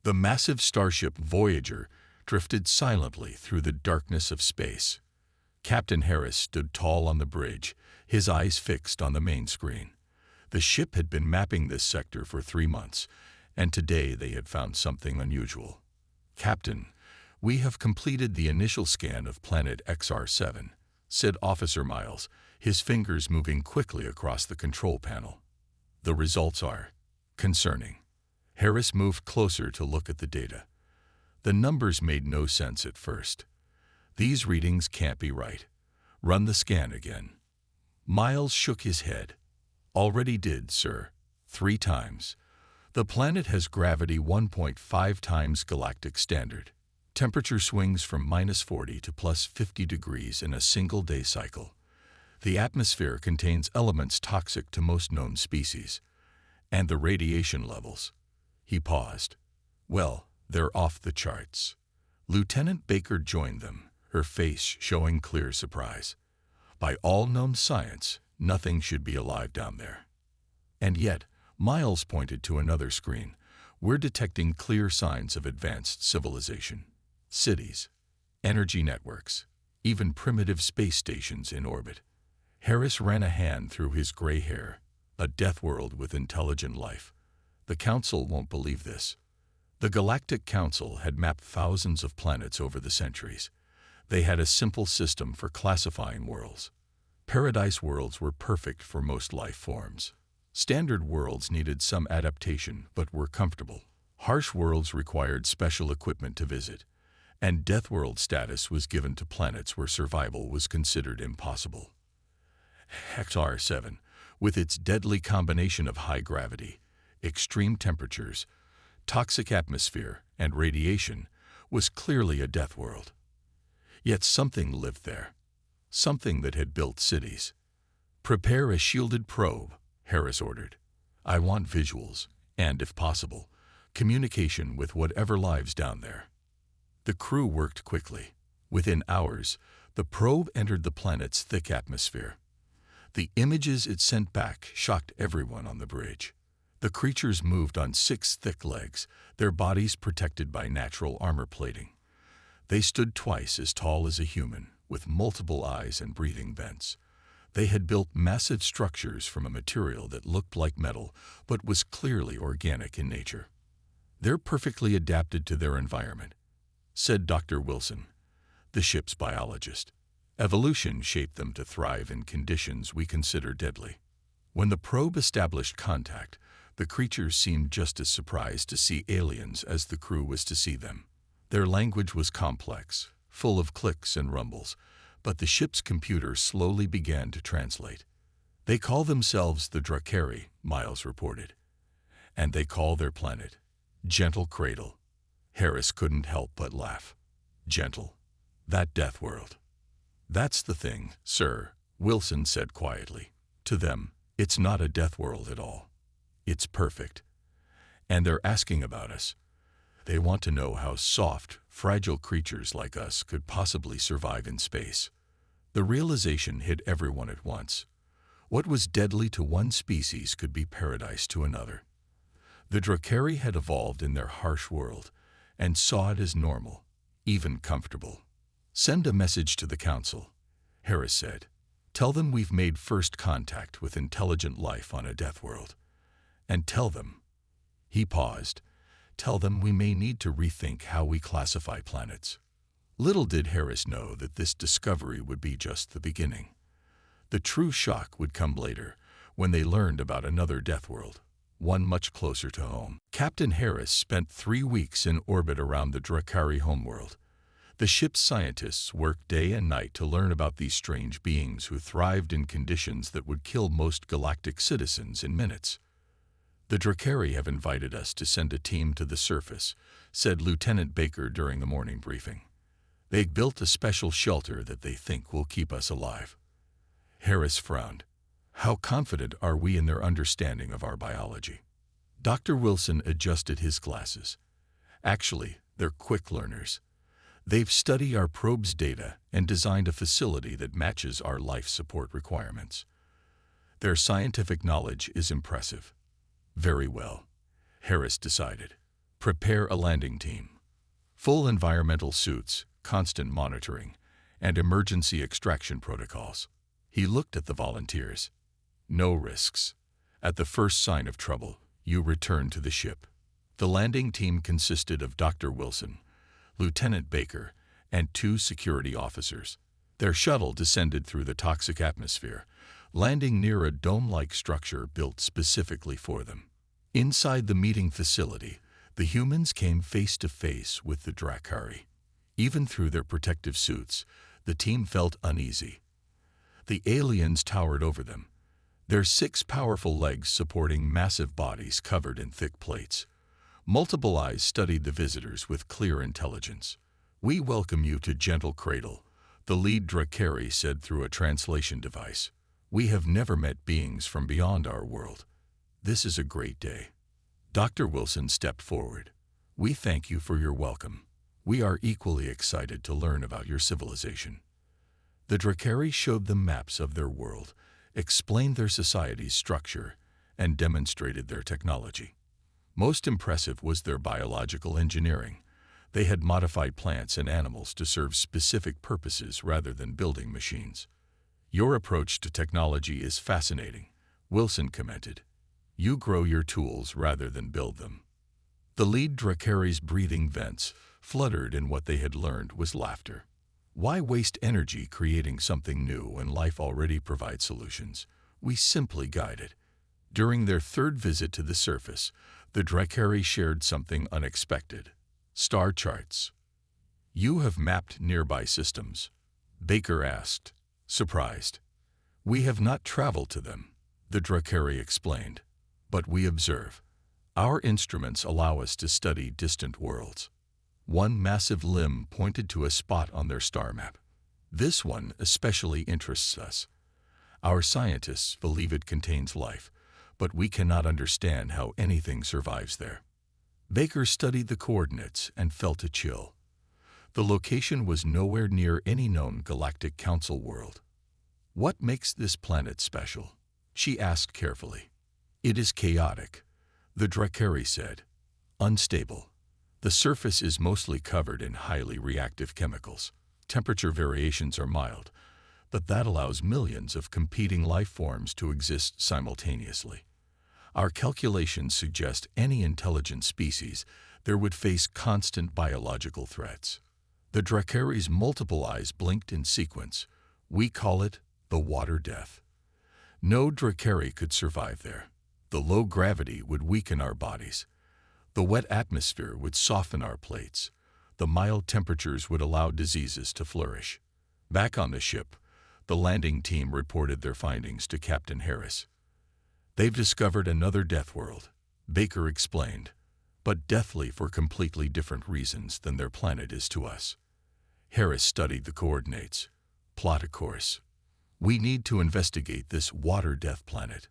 The massive starship Voyager drifted silently through the darkness of space. Captain Harris stood tall on the bridge, his eyes fixed on the main screen. The ship had been mapping this sector for 3 months, and today they had found something unusual. "Captain, we have completed the initial scan of planet XR7, said Officer Miles, his fingers moving quickly across the control panel. "The results are concerning." Harris moved closer to look at the data. The numbers made no sense at first. "These readings can't be right. Run the scan again." Miles shook his head. "Already did, sir. 3 times. The planet has gravity 1.5 times galactic standard. Temperature swings from -40 to +50 degrees in a single-day cycle. The atmosphere contains elements toxic to most known species. And the radiation levels." He paused. "Well, they're off the charts." Lieutenant Baker joined them, her face showing clear surprise. "By all known science, nothing should be alive down there." "And yet," Miles pointed to another screen, "we're detecting clear signs of advanced civilization. Cities, energy networks, even primitive space stations in orbit." Harris ran a hand through his gray hair. "A death world with intelligent life. The Council won't believe this." The Galactic Council had mapped thousands of planets over the centuries. They had a simple system for classifying worlds. Paradise worlds were perfect for most life forms. Standard worlds needed some adaptation but were comfortable. Harsh worlds required special equipment to visit. And Deathworld status was given to planets where survival was considered impossible. XR7, with its deadly combination of high gravity, extreme temperatures, toxic atmosphere, and radiation, was clearly a death world. Yet something lived there. Something that had built cities. "Prepare a shielded probe," Harris ordered. "I want visuals, and, if possible, communication with whatever lives down there." The crew worked quickly. Within hours, the probe entered the planet's thick atmosphere. The images it sent back shocked everyone on the bridge. The creatures moved on 6 thick legs, their bodies protected by natural armor plating. They stood twice as tall as a human, with multiple eyes and breathing vents. They had built massive structures from a material that looked like metal, but was clearly organic in nature. "They're perfectly adapted to their environment," said Dr. Wilson, the ship's biologist. "Evolution shaped them to thrive in conditions we consider deadly." When the probe established contact, the creatures seemed just as surprised to see aliens as the crew was to see them. Their language was complex, full of clicks and rumbles, but the ship's computer slowly began to translate. "They call themselves the Drakari," Miles reported. "And they call their planet Gentle Cradle." Harris couldn't help but laugh. Gentle. That death world. "That's the thing, sir," Wilson said quietly. "To them, it's not a death world at all. It's perfect. And they're asking about us. They want to know how soft, fragile creatures like us could possibly survive in space." The realization hit everyone at once. What was deadly to one species could be paradise to another. The Drakari had evolved in their harsh world and saw it as normal, even comfortable. "Send a message to the Council," Harris said. "Tell them we've made first contact with intelligent life on a death world. And tell them," he paused, "tell them we may need to rethink how we classify planets." Little did Harris know that this discovery would be just the beginning. The true shock would come later, when they learned about another death world, one much closer to home. Captain Harris spent 3 weeks in orbit around the Drakari homeworld. The ship's scientists worked day and night to learn about these strange beings who thrived in conditions that would kill most galactic citizens in minutes. "The Drakari have invited us to send a team to the surface," said Lieutenant Baker during the morning briefing. "They've built a special shelter that they think will keep us alive." Harris frowned. "How confident are we in their understanding of our biology?" Dr. Wilson adjusted his glasses. "Actually, they're quick learners. They've studied our probe's data and designed a facility that matches our life support requirements. Their scientific knowledge is impressive." "Very well," Harris decided. Prepare a landing team. Full environmental suits, constant monitoring, and emergency extraction protocols. He looked at the volunteers. No risks. At the first sign of trouble, you return to the ship. The landing team consisted of Dr. Wilson, Lieutenant Baker, and 2 security officers. Their shuttle descended through the toxic atmosphere, landing near a dome-like structure built specifically for them. Inside the meeting facility, the humans came face to face with the Drakari. Even through their protective suits, the team felt uneasy. The aliens towered over them, their 6 powerful legs supporting massive bodies covered in thick plates. Multiple eyes studied the visitors with clear intelligence. "We welcome you to Gentle Cradle," the lead Drakari said through a translation device. "We have never met beings from beyond our world. This is a great day." Dr. Wilson stepped forward. "We thank you for your welcome. We are equally excited to learn about your civilization." The Drakari showed them maps of their world, explained their society's structure, and demonstrated their technology. Most impressive was their biological engineering. They had modified plants and animals to serve specific purposes rather than building machines. "Your approach to technology is fascinating," Wilson commented. "You grow your tools rather than build them." The lead Drakari's breathing vents fluttered, and what they had learned was laughter. Why waste energy creating something new when life already provides solutions? We simply guide it. During their 3rd visit to the surface, the Drakari shared something unexpected: star charts. "You have mapped nearby systems?" Baker asked, surprised. "We have not traveled to them," the Drakari explained, "but we observe. Our instruments allow us to study distant worlds." One massive limb pointed to a spot on their star map. "This one especially interests us. Our scientists believe it contains life, but we cannot understand how anything survives there." Baker studied the coordinates and felt a chill. The location was nowhere near any known Galactic Council world. "What makes this planet special?" she asked carefully. "It is chaotic," the Drakari said. "Unstable. The surface is mostly covered in highly reactive chemicals. Temperature variations are mild, but that allows millions of competing life forms to exist simultaneously. Our calculations suggest any intelligent species there would face constant biological threats." The Drakari's multiple eyes blinked in sequence. "We call it the water death. No Drakari could survive there. The low gravity would weaken our bodies. The wet atmosphere would soften our plates. The mild temperatures would allow diseases to flourish." Back on the ship, the landing team reported their findings to Captain Harris. "They've discovered another death world," Baker explained, "but deathly for completely different reasons than their planet is to us." Harris studied the coordinates. "Plot a course. We need to investigate this water death planet."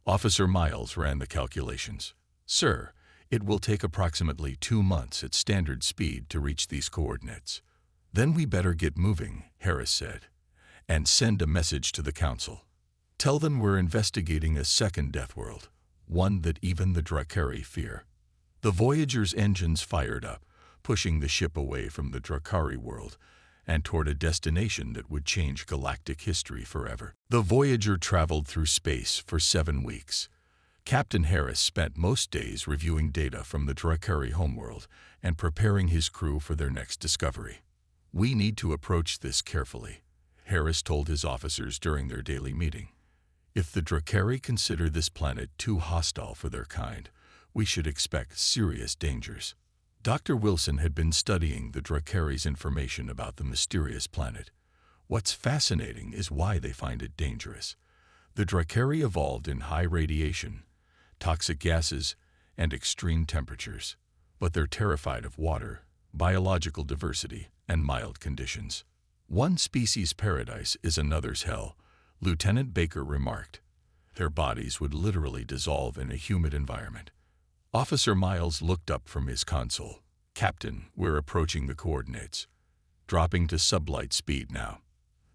Officer Miles ran the calculations. "Sir, it will take approximately 2 months at standard speed to reach these coordinates." "Then we better get moving," Harris said, "and send a message to the Council. Tell them we're investigating a second death world, one that even the Drakari fear." The Voyager's engines fired up, pushing the ship away from the Drakari world and toward a destination that would change galactic history forever. The Voyager traveled through space for 7 weeks. Captain Harris spent most days reviewing data from the Drakari homeworld and preparing his crew for their next discovery. "We need to approach this carefully," Harris told his officers during their daily meeting. "If the Drakari consider this planet too hostile for their kind, we should expect serious dangers." Dr. Wilson had been studying the Drakari's information about the mysterious planet. "What's fascinating is why they find it dangerous. The Drakari evolved in high radiation, toxic gases, and extreme temperatures, but they're terrified of water, biological diversity, and mild conditions. One species' paradise is another's hell," Lieutenant Baker remarked. "Their bodies would literally dissolve in a humid environment." Officer Miles looked up from his console. "Captain, we're approaching the coordinates. Dropping to sublight speed now."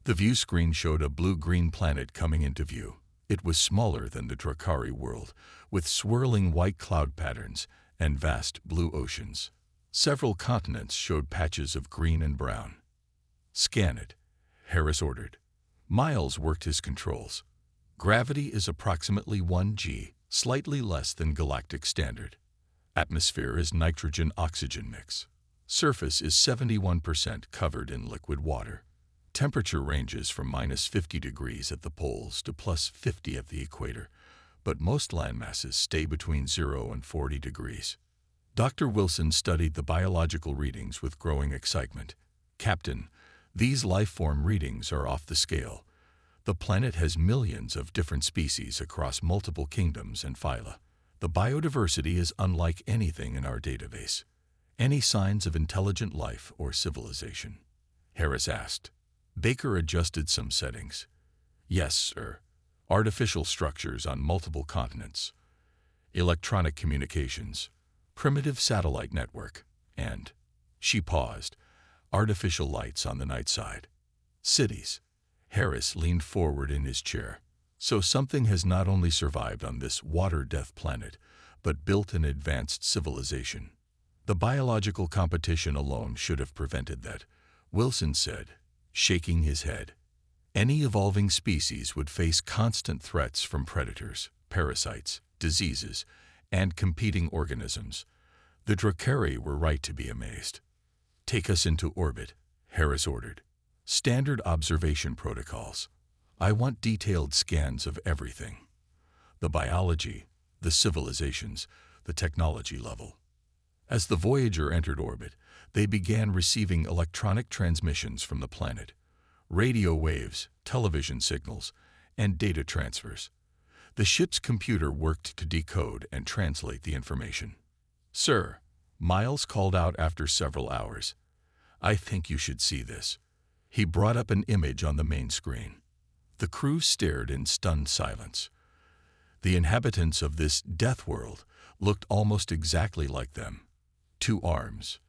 The view screen showed a blue-green planet coming into view. It was smaller than the Drakari world, with swirling white cloud patterns and vast blue oceans. Several continents showed patches of green and brown. "Scan it," Harris ordered. Miles worked his controls. Gravity is approximately 1 g, slightly less than galactic standard. Atmosphere is nitrogen-oxygen mix. Surface is 71% covered in liquid water. Temperature ranges from -50 degrees at the poles to +50 at the equator, but most landmasses stay between 0 and 40 degrees. Dr. Wilson studied the biological readings with growing excitement. "Captain, these life-form readings are off the scale. The planet has millions of different species across multiple kingdoms and phyla. The biodiversity is unlike anything in our database. Any signs of intelligent life or civilization?" Harris asked. Baker adjusted some settings. "Yes, sir. Artificial structures on multiple continents, electronic communications, primitive satellite network, and," she paused, "artificial lights on the night side. Cities." Harris leaned forward in his chair. "So something has not only survived on this water-death planet, but built an advanced civilization. The biological competition alone should have prevented that," Wilson said, shaking his head. "Any evolving species would face constant threats from predators, parasites, diseases, and competing organisms. The Drakari were right to be amazed." "Take us into orbit," Harris ordered. "Standard observation protocols. I want detailed scans of everything. The biology, the civilizations, the technology level." As the Voyager entered orbit, they began receiving electronic transmissions from the planet, radio waves, television signals, and data transfers. The ship's computer worked to decode and translate the information. "Sir," Miles called out after several hours, "I think you should see this." He brought up an image on the main screen. The crew stared in stunned silence. The inhabitants of this Deathworld looked almost exactly like them. 2 arms,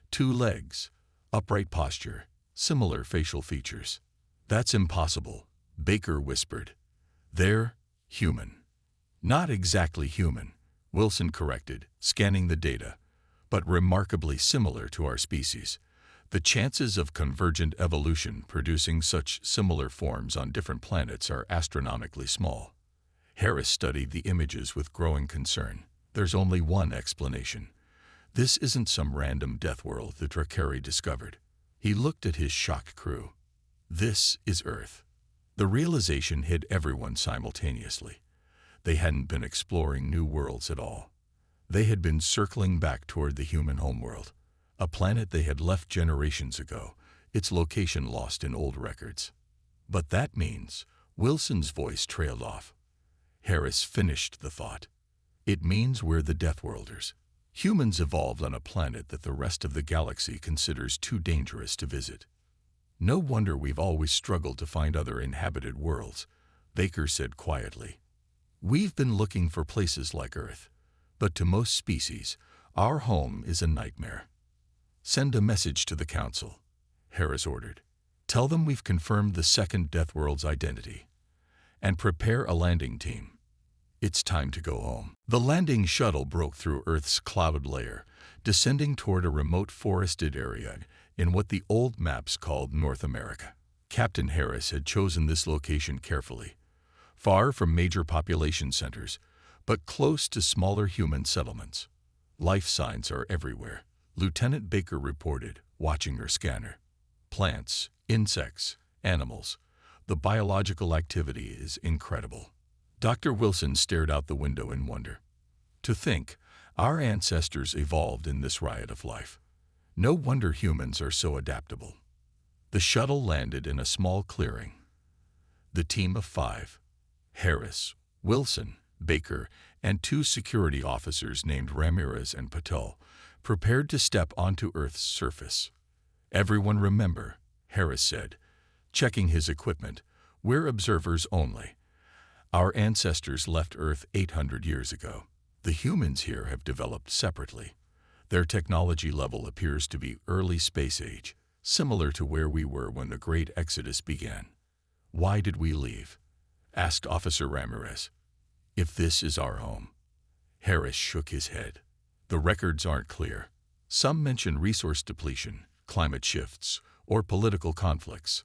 2 legs, upright posture, similar facial features. "That's impossible," Baker whispered. "They're human." "Not exactly human," Wilson corrected, scanning the data, "but remarkably similar to our species. The chances of convergent evolution producing such similar forms on different planets are astronomically small." Harris studied the images with growing concern. "There's only one explanation. This isn't some random death world the Drakari discovered." He looked at his shocked crew. "This is Earth." The realization hit everyone simultaneously. They hadn't been exploring new worlds at all. They had been circling back toward the human homeworld, a planet they had left generations ago, its location lost in old records. "But that means," Wilson's voice trailed off. Harris finished the thought. "It means we're the Deathworlders. Humans evolved on a planet that the rest of the galaxy considers too dangerous to visit. No wonder we've always struggled to find other inhabited worlds," Baker said quietly. "We've been looking for places like Earth, but to most species, our home is a nightmare." "Send a message to the Council," Harris ordered. "Tell them we've confirmed the second Deathworld's identity. And prepare a landing team. It's time to go home." The landing shuttle broke through Earth's cloud layer, descending toward a remote forested area in what the old maps called North America. Captain Harris had chosen this location carefully, far from major population centers, but close to smaller human settlements. "Life signs are everywhere," Lieutenant Baker reported, watching her scanner. "Plants, insects, animals. The biological activity is incredible." Dr. Wilson stared out the window in wonder. "To think, our ancestors evolved in this riot of life. No wonder humans are so adaptable." The shuttle landed in a small clearing. The team of 5, Harris, Wilson, Baker, and 2 security officers named Ramirez and Patel, prepared to step onto Earth's surface. "Everyone remember," Harris said, checking his equipment, "we're observers only. Our ancestors left Earth 800 years ago. The humans here have developed separately. Their technology level appears to be early space age, similar to where we were when the Great Exodus began." "Why did we leave?" asked Officer Ramirez. "If this is our home." Harris shook his head. The records aren't clear. Some mention resource depletion, climate shifts, or political conflicts.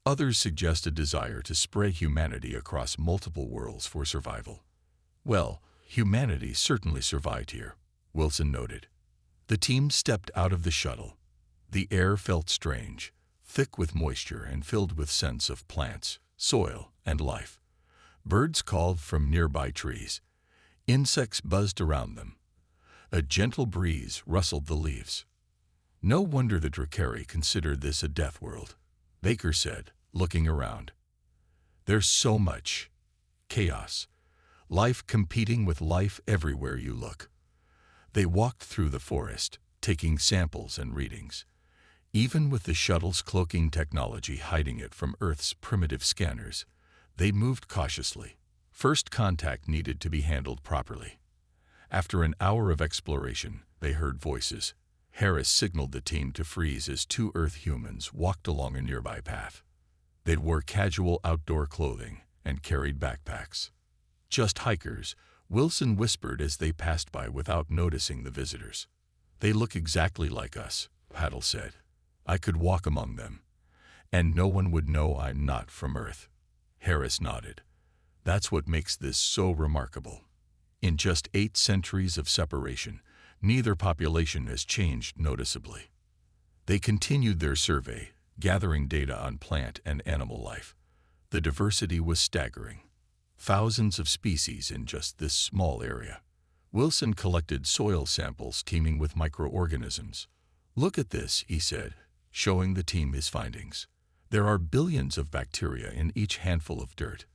Others suggest a desire to spread humanity across multiple worlds for survival. Well, humanity certainly survived here, Wilson noted. The team stepped out of the shuttle. The air felt strange, thick with moisture and filled with scents of plants, soil, and life. Birds called from nearby trees. Insects buzzed around them. A gentle breeze rustled the leaves. No wonder the Drakari considered this a death world, Baker said, looking around. There's so much chaos, life competing with life everywhere you look. They walked through the forest, taking samples and readings. Even with the shuttle's cloaking technology hiding it from Earth's primitive scanners, they moved cautiously. First contact needed to be handled properly. After an hour of exploration, they heard voices. Harris signaled the team to freeze as two Earth humans walked along a nearby path. They wore casual outdoor clothing and carried backpacks. Just hikers, Wilson whispered as they passed by without noticing the visitors. They look exactly like us, Paddle said. I could walk among them, and no one would know I'm not from Earth. Harris nodded. That's what makes this so remarkable. In just 8 centuries of separation, neither population has changed noticeably. They continued their survey, gathering data on plant and animal life. The diversity was staggering. Thousands of species in just this small area. Wilson collected soil samples teeming with microorganisms. Look at this, he said, showing the team his findings. There are billions of bacteria in each handful of dirt.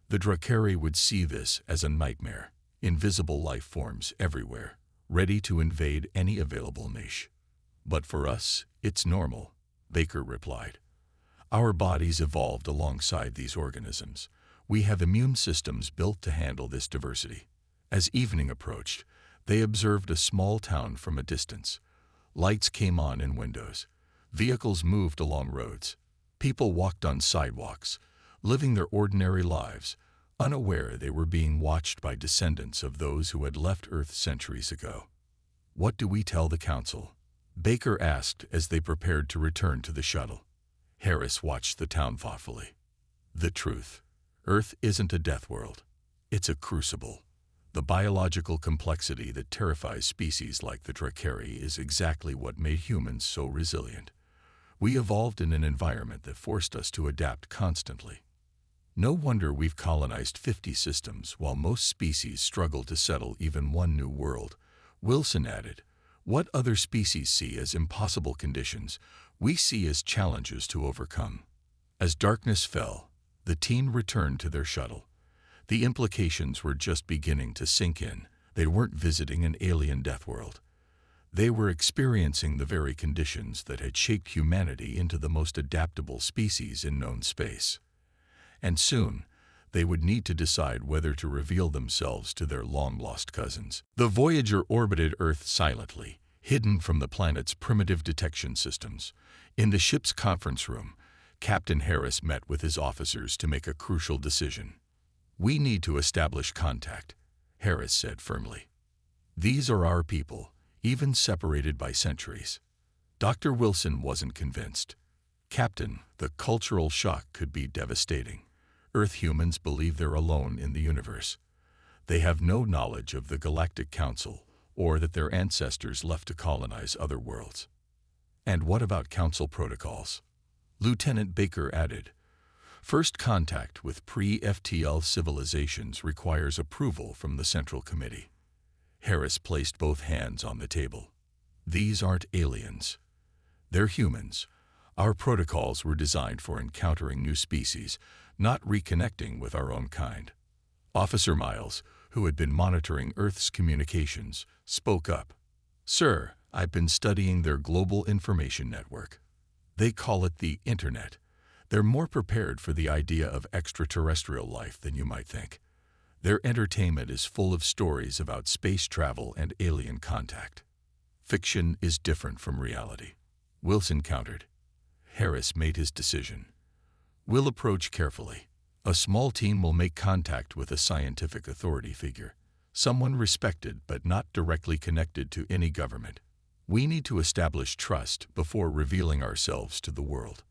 The Drakari would see this as a nightmare. Invisible life forms everywhere, ready to invade any available niche. But for us, it's normal, Baker replied. Our bodies evolved alongside these organisms. We have immune systems built to handle this diversity. As evening approached, they observed a small town from a distance. Lights came on in windows. Vehicles moved along roads. People walked on sidewalks, living their ordinary lives, unaware they were being watched by descendants of those who had left Earth centuries ago. What do we tell the council? Baker asked as they prepared to return to the shuttle. Harris watched the town thoughtfully. The truth. Earth isn't a death world. It's a crucible. The biological complexity that terrifies species like the Drakari is exactly what made humans so resilient. We evolved in an environment that forced us to adapt constantly. No wonder we've colonized 50 systems while most species struggle to settle even one new world. Wilson added, what other species see as impossible conditions, we see as challenges to overcome. As darkness fell, the team returned to their shuttle. The implications were just beginning to sink in. They weren't visiting an alien death world. They were experiencing the very conditions that had shaped humanity into the most adaptable species in known space. And soon, they would need to decide whether to reveal themselves to their long-lost cousins. The Voyager orbited Earth silently, hidden from the planet's primitive detection systems. In the ship's conference room, Captain Harris met with his officers to make a crucial decision. We need to establish contact, Harris said firmly. These are our people, even separated by centuries. Dr. Wilson wasn't convinced. Captain, the cultural shock could be devastating. Earth humans believe they're alone in the universe. They have no knowledge of the Galactic Council or that their ancestors left to colonize other worlds. And what about council protocols? Lieutenant Baker added, first contact with pre-FTL civilizations requires approval from the Central Committee. Harris placed both hands on the table. These aren't aliens. They're humans. Our protocols were designed for encountering new species, not reconnecting with our own kind. Officer Miles, who had been monitoring Earth's communications, spoke up. Sir, I've been studying their global information network. They call it the Internet. They're more prepared for the idea of extraterrestrial life than you might think. Their entertainment is full of stories about space travel and alien contact. Fiction is different from reality, Wilson countered. Harris made his decision. We'll approach carefully. A small team will make contact with a scientific authority figure, someone respected but not directly connected to any government. We need to establish trust before revealing ourselves to the world.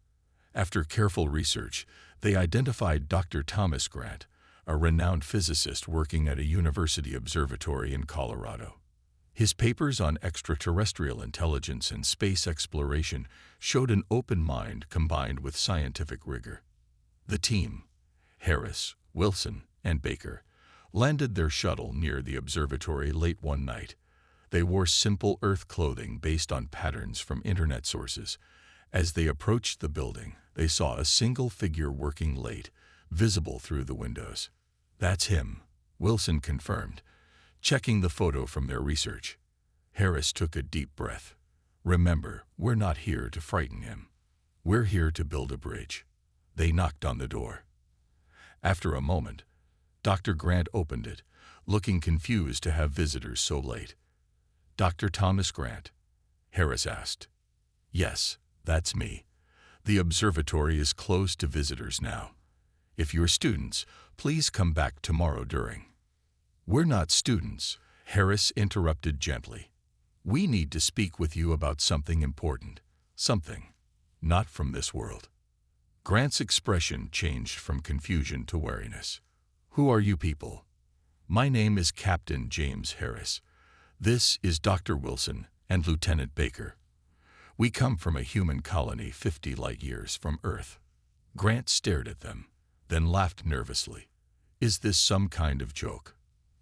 After careful research, they identified Dr. Thomas Grant, a renowned physicist working at a university observatory in Colorado. His papers on extraterrestrial intelligence and space exploration showed an open mind combined with scientific rigor. The team, Harris, Wilson, and Baker, landed their shuttle near the observatory late one night. They wore simple Earth clothing based on patterns from internet sources. As they approached the building, they saw a single figure working late, visible through the windows. "That's him," Wilson confirmed, checking the photo from their research. Harris took a deep breath. "Remember, we're not here to frighten him. We're here to build a bridge." They knocked on the door. After a moment, Dr. Grant opened it, looking confused to have visitors so late. "Dr. Thomas Grant?" Harris asked. "Yes, that's me. The observatory is closed to visitors now. If you're students, please come back tomorrow during." "We're not students," Harris interrupted gently. "We need to speak with you about something important. Something not from this world." Grant's expression changed from confusion to wariness. "Who are you people?" "My name is Captain James Harris. This is Dr. Wilson and Lieutenant Baker. We come from a human colony 50 light years from Earth." Grant stared at them, then laughed nervously. "Is this some kind of joke?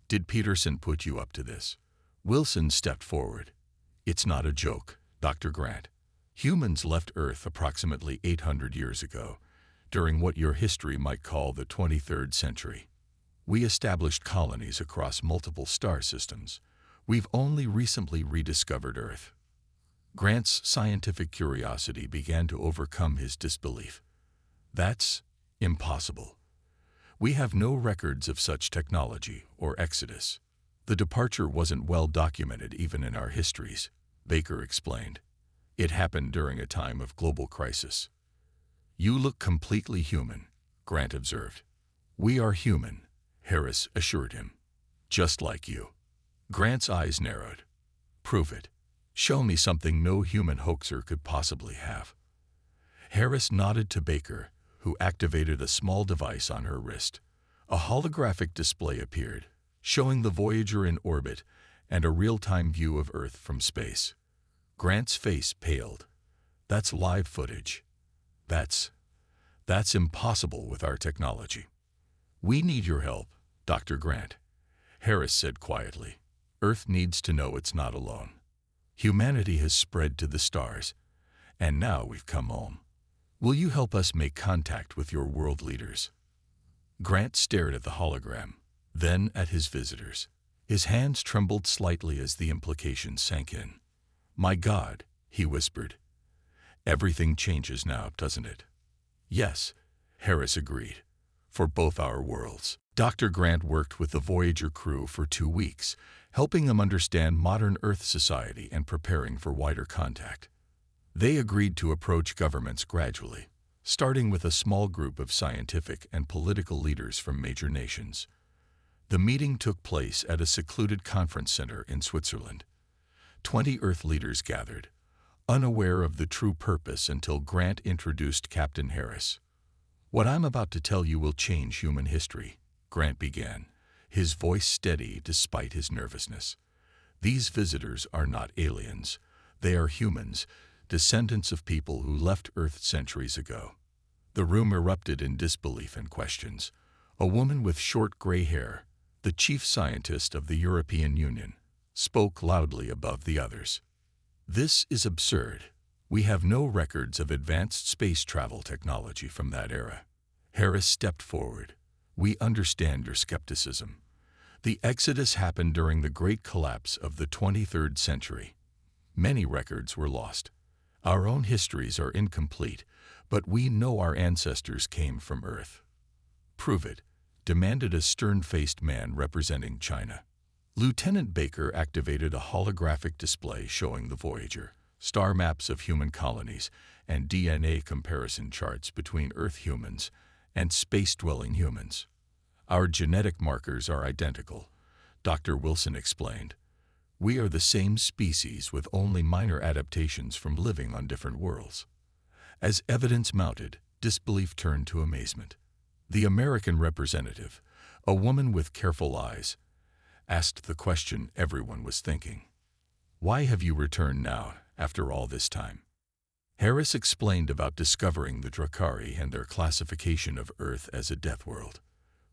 Did Peterson put you up to this?" Wilson stepped forward. "It's not a joke, Dr. Grant. Humans left Earth approximately 800 years ago, during what your history might call the 23rd century. We established colonies across multiple star systems. We've only recently rediscovered Earth." Grant's scientific curiosity began to overcome his disbelief. "That's impossible. We have no records of such technology or exodus. The departure wasn't well documented even in our histories," Baker explained. "It happened during a time of global crisis." "You look completely human," Grant observed. "We are human," Harris assured him. "Just like you." Grant's eyes narrowed. "Prove it. Show me something no human hoaxer could possibly have." Harris nodded to Baker, who activated a small device on her wrist. A holographic display appeared, showing the Voyager in orbit and a real-time view of Earth from space. Grant's face paled. "That's live footage. That's impossible with our technology." "We need your help, Dr. Grant," Harris said quietly. "Earth needs to know it's not alone. Humanity has spread to the stars, and now we've come home. Will you help us make contact with your world leaders?" Grant stared at the hologram, then at his visitors. His hands trembled slightly as the implication sank in. "My God," he whispered. "Everything changes now, doesn't it?" "Yes," Harris agreed. "For both our worlds." Dr. Grant worked with the Voyager crew for 2 weeks, helping them understand modern Earth society and preparing for wider contact. They agreed to approach governments gradually, starting with a small group of scientific and political leaders from major nations. The meeting took place at a secluded conference center in Switzerland. 20 Earth leaders gathered, unaware of the true purpose until Grant introduced Captain Harris. "What I'm about to tell you will change human history," Grant began, his voice steady despite his nervousness. "These visitors are not aliens. They are humans, descendants of people who left Earth centuries ago." The room erupted in disbelief and questions. A woman with short gray hair, the chief scientist of the European Union, spoke loudly above the others. "This is absurd. We have no records of advanced space travel technology from that era." Harris stepped forward. "We understand your skepticism. The Exodus happened during the great collapse of the 23rd century. Many records were lost. Our own histories are incomplete, but we know our ancestors came from Earth." "Prove it," demanded a stern-faced man representing China. Lieutenant Baker activated a holographic display showing the Voyager, star maps of human colonies, and DNA comparison charts between Earth humans and space-dwelling humans. "Our genetic markers are identical," Dr. Wilson explained. We are the same species with only minor adaptations from living on different worlds. As evidence mounted, disbelief turned to amazement. The American representative, a woman with careful eyes, asked the question everyone was thinking. Why have you returned now, after all this time? Harris explained about discovering the Drakari and their classification of Earth as a death world.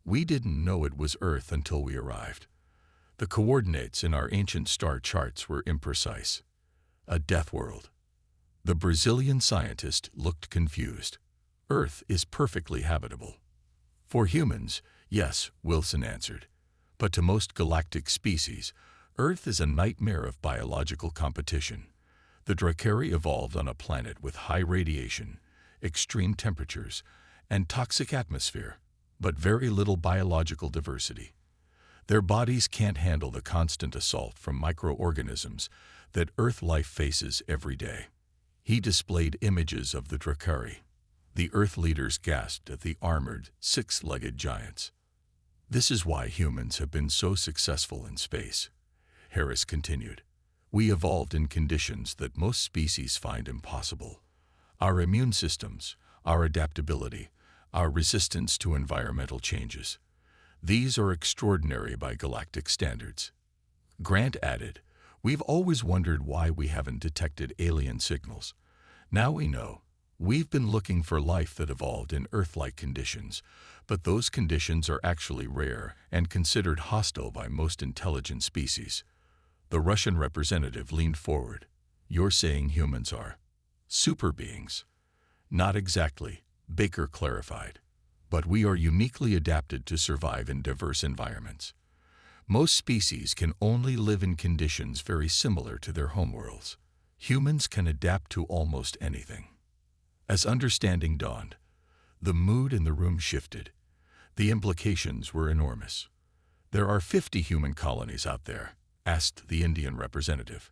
We didn't know it was Earth until we arrived. The coordinates in our ancient star charts were imprecise. A death world. The Brazilian scientist looked confused. Earth is perfectly habitable. For humans, yes, Wilson answered. But to most galactic species, Earth is a nightmare of biological competition. The Drakari evolved on a planet with high radiation, extreme temperatures, and toxic atmosphere, but very little biological diversity. Their bodies can't handle the constant assault from microorganisms that Earth life faces every day. He displayed images of the Drakari. The Earth leaders gasped at the armored, six-legged giants. This is why humans have been so successful in space, Harris continued. We evolved in conditions that most species find impossible. Our immune systems, our adaptability, our resistance to environmental changes. These are extraordinary by galactic standards. Grant added, we've always wondered why we haven't detected alien signals. Now we know. We've been looking for life that evolved in Earth-like conditions, but those conditions are actually rare and considered hostile by most intelligent species. The Russian representative leaned forward. You're saying humans are super beings? Not exactly, Baker clarified. But we are uniquely adapted to survive in diverse environments. Most species can only live in conditions very similar to their homeworlds. Humans can adapt to almost anything. As understanding dawned, the mood in the room shifted. The implications were enormous. There are 50 human colonies out there, asked the Indian representative.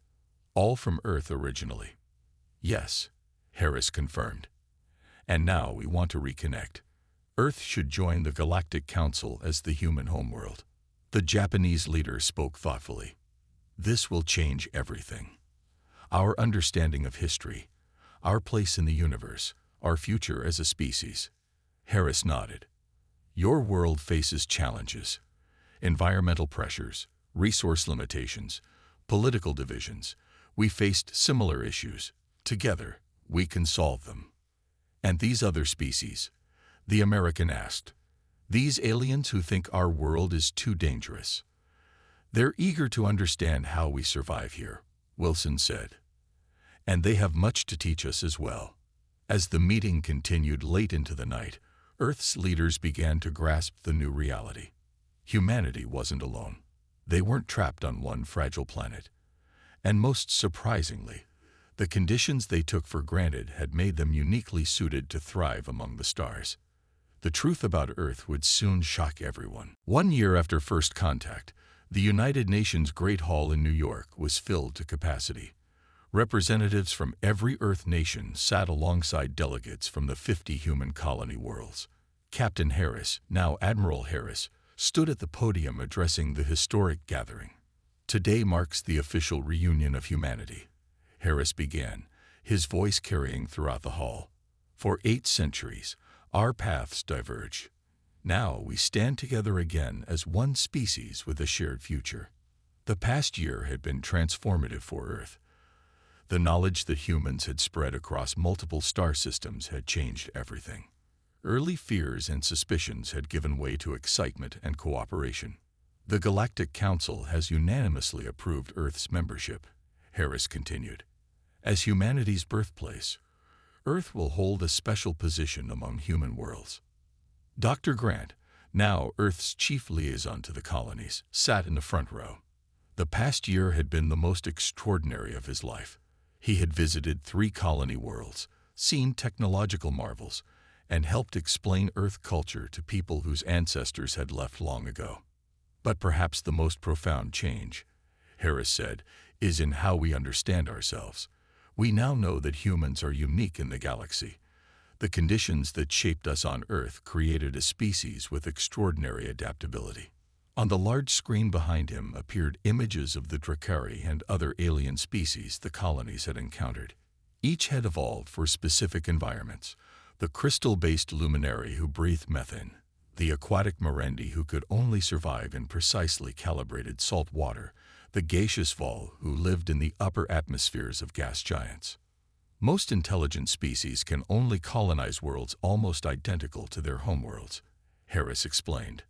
All from Earth originally. Yes, Harris confirmed. And now we want to reconnect. Earth should join the Galactic Council as the human homeworld. The Japanese leader spoke thoughtfully. This will change everything. Our understanding of history, our place in the universe, our future as a species. Harris nodded. Your world faces challenges. Environmental pressures, resource limitations, political divisions. We faced similar issues. Together, we can solve them. And these other species? The American asked. These aliens who think our world is too dangerous. They're eager to understand how we survive here, Wilson said. And they have much to teach us as well. As the meeting continued late into the night, Earth's leaders began to grasp the new reality. Humanity wasn't alone. They weren't trapped on one fragile planet. And most surprisingly, the conditions they took for granted had made them uniquely suited to thrive among the stars. The truth about Earth would soon shock everyone. 1 year after first contact, the United Nations Great Hall in New York was filled to capacity. Representatives from every Earth nation sat alongside delegates from the 50 human colony worlds. Captain Harris, now Admiral Harris, stood at the podium addressing the historic gathering. Today marks the official reunion of humanity, Harris began, his voice carrying throughout the hall. For 8 centuries, our paths diverged. Now we stand together again as one species with a shared future. The past year had been transformative for Earth. The knowledge that humans had spread across multiple star systems had changed everything. Early fears and suspicions had given way to excitement and cooperation. The Galactic Council has unanimously approved Earth's membership, Harris continued. As humanity's birthplace, Earth will hold a special position among human worlds. Dr. Grant, now Earth's chief liaison to the colonies, sat in the front row. The past year had been the most extraordinary of his life. He had visited 3 colony worlds, seen technological marvels, and helped explain Earth culture to people whose ancestors had left long ago. But perhaps the most profound change, Harris said, is in how we understand ourselves. We now know that humans are unique in the galaxy. The conditions that shaped us on Earth created a species with extraordinary adaptability. On the large screen behind him appeared images of the Drakari and other alien species the colonies had encountered. Each had evolved for specific environments: the crystal-based luminary who breathed methane, the aquatic Merendi who could only survive in precisely calibrated salt water, the gaseous Vol who lived in the upper atmospheres of gas giants. Most intelligent species can only colonize worlds almost identical to their homeworlds, Harris explained.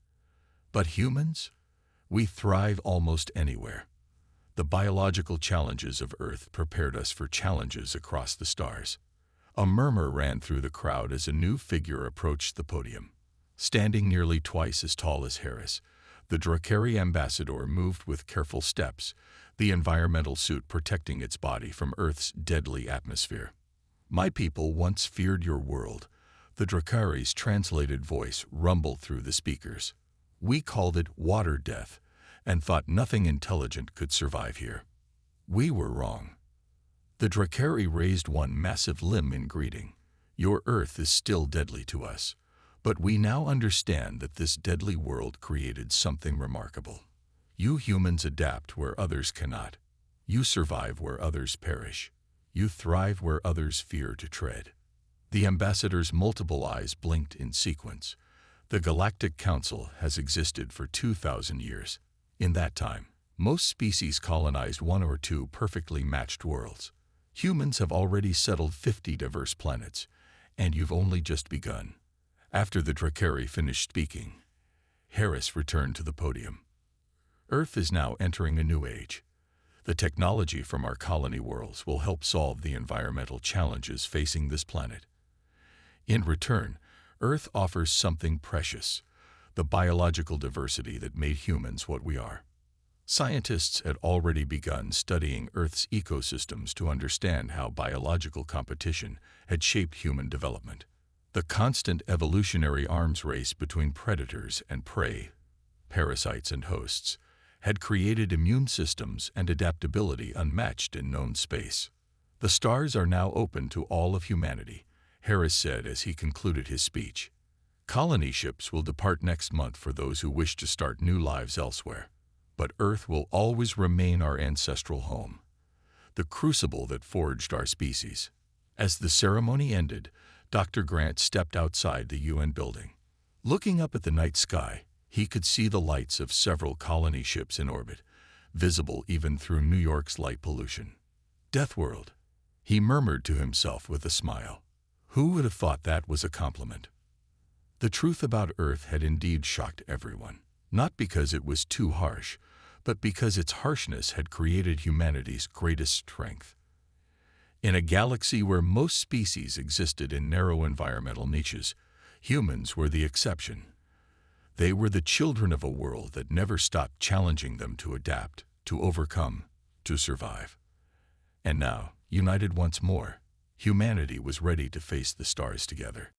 But humans? We thrive almost anywhere. The biological challenges of Earth prepared us for challenges across the stars. A murmur ran through the crowd as a new figure approached the podium. Standing nearly twice as tall as Harris, the Drakari ambassador moved with careful steps, the environmental suit protecting its body from Earth's deadly atmosphere. "My people once feared your world," the Drakari's translated voice rumbled through the speakers. "We called it water death and thought nothing intelligent could survive here. We were wrong." The Drakari raised one massive limb in greeting. "Your Earth is still deadly to us, but we now understand that this deadly world created something remarkable. You humans adapt where others cannot. You survive where others perish. You thrive where others fear to tread." The ambassador's multiple eyes blinked in sequence. The Galactic Council has existed for 2,000 years. In that time, most species colonized one or two perfectly matched worlds. Humans have already settled 50 diverse planets, and you've only just begun. After the Drakari finished speaking, Harris returned to the podium. "Earth is now entering a new age. The technology from our colony worlds will help solve the environmental challenges facing this planet. In return, Earth offers something precious: the biological diversity that made humans what we are." Scientists had already begun studying Earth's ecosystems to understand how biological competition had shaped human development. The constant evolutionary arms race between predators and prey, parasites and hosts, had created immune systems and adaptability unmatched in known space. "The stars are now open to all of humanity," Harris said as he concluded his speech. "Colony ships will depart next month for those who wish to start new lives elsewhere. But Earth will always remain our ancestral home, the crucible that forged our species." As the ceremony ended, Dr. Grant stepped outside the UN building. Looking up at the night sky, he could see the lights of several colony ships in orbit, visible even through New York's light pollution. "Deathworld," he murmured to himself with a smile. Who would have thought that was a compliment? The truth about Earth had indeed shocked everyone, not because it was too harsh, but because its harshness had created humanity's greatest strength. In a galaxy where most species existed in narrow environmental niches, humans were the exception. They were the children of a world that never stopped challenging them to adapt, to overcome, to survive. And now, united once more, humanity was ready to face the stars together.